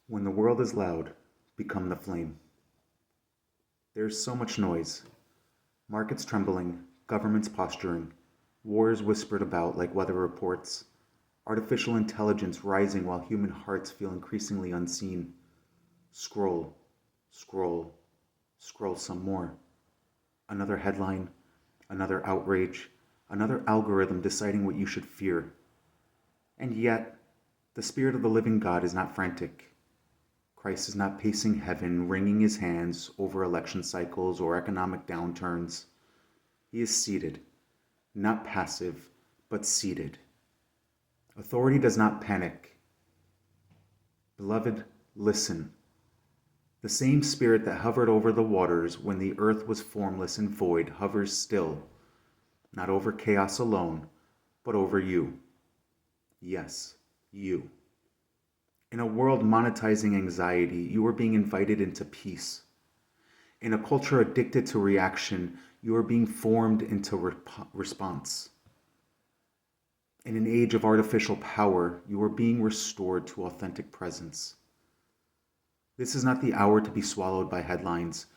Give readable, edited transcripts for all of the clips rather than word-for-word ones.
When the world is loud, become the flame. There's so much noise. Markets trembling, governments posturing, wars whispered about like weather reports, artificial intelligence rising while human hearts feel increasingly unseen. Scroll, scroll, scroll some more. Another headline, another outrage, another algorithm deciding what you should fear. And yet, the Spirit of the living God is not frantic. Christ is not pacing heaven, wringing his hands over election cycles or economic downturns. He is seated, not passive, but seated. Authority does not panic. Beloved, listen. The same Spirit that hovered over the waters when the earth was formless and void hovers still, not over chaos alone, but over you. Yes, you. In a world monetizing anxiety, you are being invited into peace. In a culture addicted to reaction, you are being formed into response. In an age of artificial power, you are being restored to authentic presence. This is not the hour to be swallowed by headlines.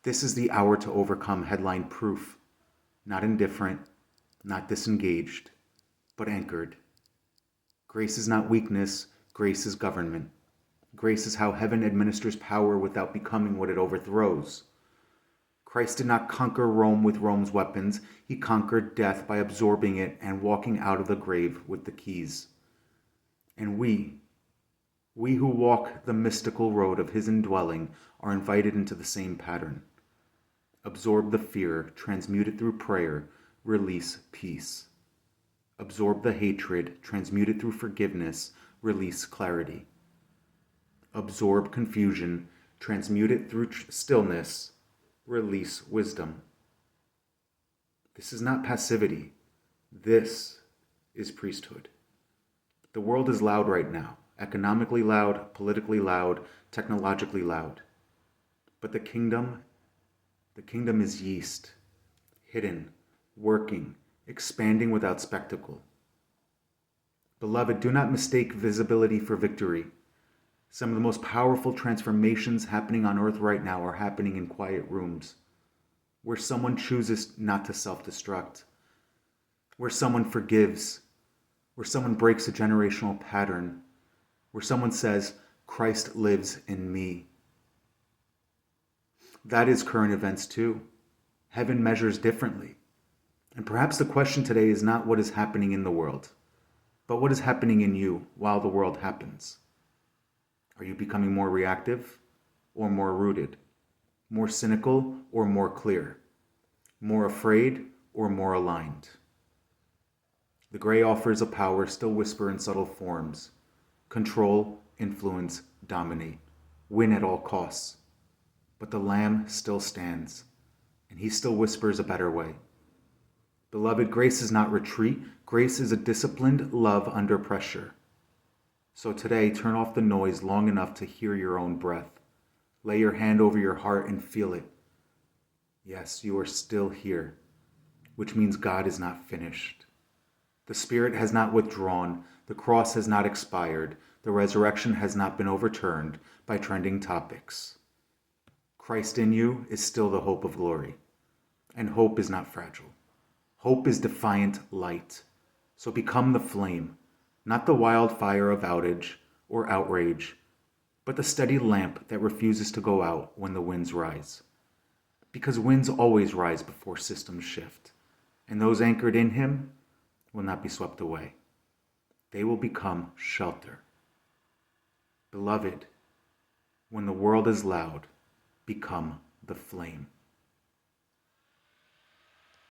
This is the hour to overcome headline proof, not indifferent, not disengaged, but anchored. Grace is not weakness. Grace is government. Grace is how heaven administers power without becoming what it overthrows. Christ did not conquer Rome with Rome's weapons. He conquered death by absorbing it and walking out of the grave with the keys. And we who walk the mystical road of his indwelling, are invited into the same pattern. Absorb the fear, transmute it through prayer, release peace. Absorb the hatred, transmute it through forgiveness, release clarity. Absorb confusion, transmute it through stillness, release wisdom. This is not passivity. This is priesthood. The world is loud right now, economically loud, politically loud, technologically loud. But the kingdom is yeast, hidden, working, expanding without spectacle. Beloved, do not mistake visibility for victory. Some of the most powerful transformations happening on earth right now are happening in quiet rooms, where someone chooses not to self-destruct, where someone forgives, where someone breaks a generational pattern, where someone says, Christ lives in me. That is current events too. Heaven measures differently. And perhaps the question today is not what is happening in the world, but what is happening in you while the world happens. Are you becoming more reactive or more rooted? More cynical or more clear? More afraid or more aligned? The gray offers of power still whisper in subtle forms. Control, influence, dominate. Win at all costs. But the Lamb still stands, and he still whispers a better way. Beloved, grace is not retreat. Grace is a disciplined love under pressure. So today, turn off the noise long enough to hear your own breath. Lay your hand over your heart and feel it. Yes, you are still here, which means God is not finished. The Spirit has not withdrawn. The cross has not expired. The resurrection has not been overturned by trending topics. Christ in you is still the hope of glory. And hope is not fragile. Hope is defiant light. So become the flame, not the wildfire of outage or outrage, but the steady lamp that refuses to go out when the winds rise. Because winds always rise before systems shift, and those anchored in him will not be swept away. They will become shelter. Beloved, when the world is loud, become the flame.